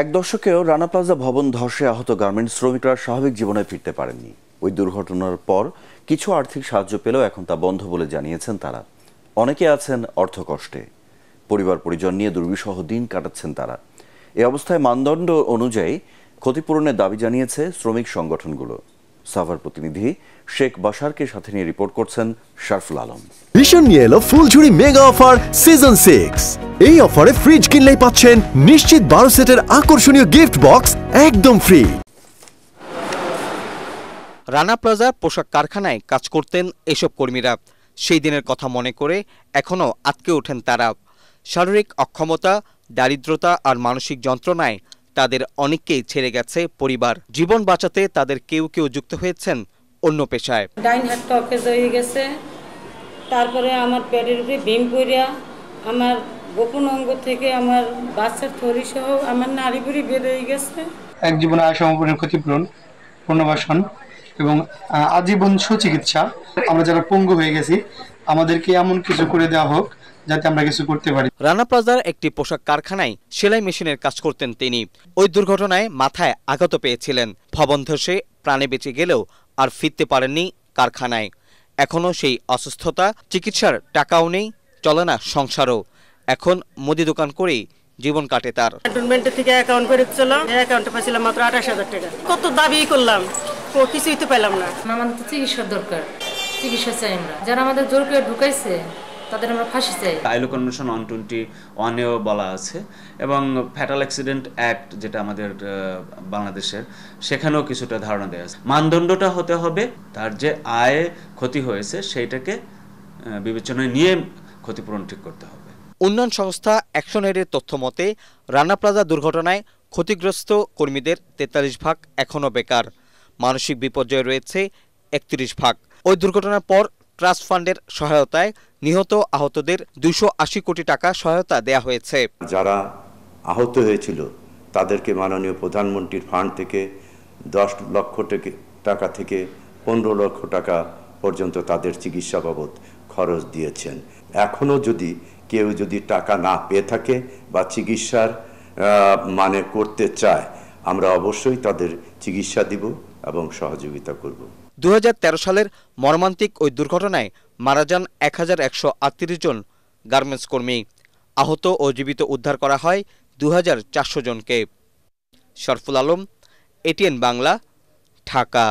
এক দশকেও রানা প্লাজা ভবন ধসে আহত গার্মেন্টস শ্রমিকরা স্বাভাবিক জীবনে ফিরতে পারেননি। ওই দুর্ঘটনার পর কিছু আর্থিক সাহায্য পেলেও এখন তা বন্ধ বলে জানিয়েছেন তারা। অনেকে আছেন অর্থকষ্টে, পরিবার পরিজন নিয়ে দুর্বিষহ দিন কাটাচ্ছেন তারা। এ অবস্থায় মানদণ্ড অনুযায়ী ক্ষতিপূরণের দাবি জানিয়েছে শ্রমিক সংগঠনগুলো। সাভার প্রতিনিধি শেখ বাশারকে সাথে নিয়ে রিপোর্ট করছেন শারফুল আলম। ভীষণ নিয়ে এলো ফুলঝুরি মেগা অফার সিজন 6। এই অফারে ফ্রিজ কিনলেই পাচ্ছেন নিশ্চিত 12 সেটের আকর্ষণীয় গিফট বক্স একদম ফ্রি। রানা প্লাজা পোশাক কারখানায় কাজ করতেন এসব কর্মীরা। সেই দিনের কথা মনে করে এখনো আটকে ওঠেন তারা। শারীরিক অক্ষমতা, দারিদ্রতা আর মানসিক যন্ত্রণায় তাদের অনেককেই ছেড়ে গেছে পরিবার। জীবন বাঁচাতে তাদের কেউ কেউ যুক্ত হয়েছেন অন্য পেশায়। ডাইন হাতটা অকেজ হয়ে গেছে, তারপরে আমার পেটের উপরে ভীম পড়িয়া আমার গোপন অঙ্গ থেকে আমার বাচ্চার থরি সহ আমার নাড়ি বুড়ি বের হয়ে গেছে। এক জীবন আয় সমপরিমাণ ক্ষতিপূরণ, পুনর্বাসন এবং আজীবন সুচিকিৎসা। আমরা যারা পঙ্গু হয়ে গেছি আমাদেরকে এমন কিছু করে দেওয়া হোক যাতে আমরা কিছু করতে পারি। রানা প্লাজার একটি পোশাক কারখানায় সেলাই মেশিনের কাজ করতেন তিনি। ওই দুর্ঘটনায় মাথায় আঘাত পেয়েছিলেন। ভবন ধসে প্রাণে বেঁচে গেলেও আর ফিরতে পারেননি কারখানায়। এখনো সেই অসুস্থতা, চিকিৎসার টাকাও নেই, চলে না সংসারও। এখন মুদি দোকান করেই জীবন কাটে তার। ক্যান্টনমেন্ট থেকে অ্যাকাউন্ট করে দিচ্ছিল, অ্যাকাউন্টে পাইছিলাম মাত্র 28,000 টাকা। কত দাবি করলাম, কিছুই তো পেলাম না। আমাদের তো চিকিৎসার দরকার, চিকিৎসা চাই আমরা। যারা আমাদের জোর করে ঢুকাইছে তাদের আমরা ফাঁসি চাই। আইলো কনভেনশন 121-এও বলা আছে এবং ফ্যাটাল অ্যাক্সিডেন্ট অ্যাক্ট যেটা আমাদের বাংলাদেশের, সেখানেও কিছুটা ধারণা দেওয়া আছে। মানদণ্ডটা হতে হবে তার যে আয় ক্ষতি হয়েছে সেইটাকে বিবেচনায় নিয়ে ক্ষতিপূরণ ঠিক করতে হবে। উন্নয়ন সংস্থা অ্যাকশন এডের তথ্য মতে রানা প্লাজা দুর্ঘটনায় ক্ষতিগ্রস্ত কর্মীদের 43% এখনও বেকার। মানসিক বিপর্যয় রয়েছে 31%। ওই দুর্ঘটনার পর ট্রাস্ট ফান্ডের সহায়তায় নিহত আহতদের 280 কোটি টাকা সহায়তা দেয়া হয়েছে। যারা আহত হয়েছিল তাদেরকে মাননীয় প্রধানমন্ত্রীর ফান্ড থেকে 10 লক্ষ টাকা থেকে 15 লক্ষ টাকা পর্যন্ত তাদের চিকিৎসা বাবদ খরচ দিয়েছেন। এখনও কেউ যদি টাকা না পেয়ে থাকে বা চিকিৎসার মানে করতে চায়, আমরা অবশ্যই তাদের চিকিৎসা দিব এবং সহযোগিতা করব। 2013 সালের মর্মান্তিক ওই দুর্ঘটনায় মারা যান 1138 জন গার্মেন্টস কর্মী। আহত ও জীবিত উদ্ধার করা হয় 2400 জনকে। শারফুল আলম, এটিএন বাংলা, ঢাকা।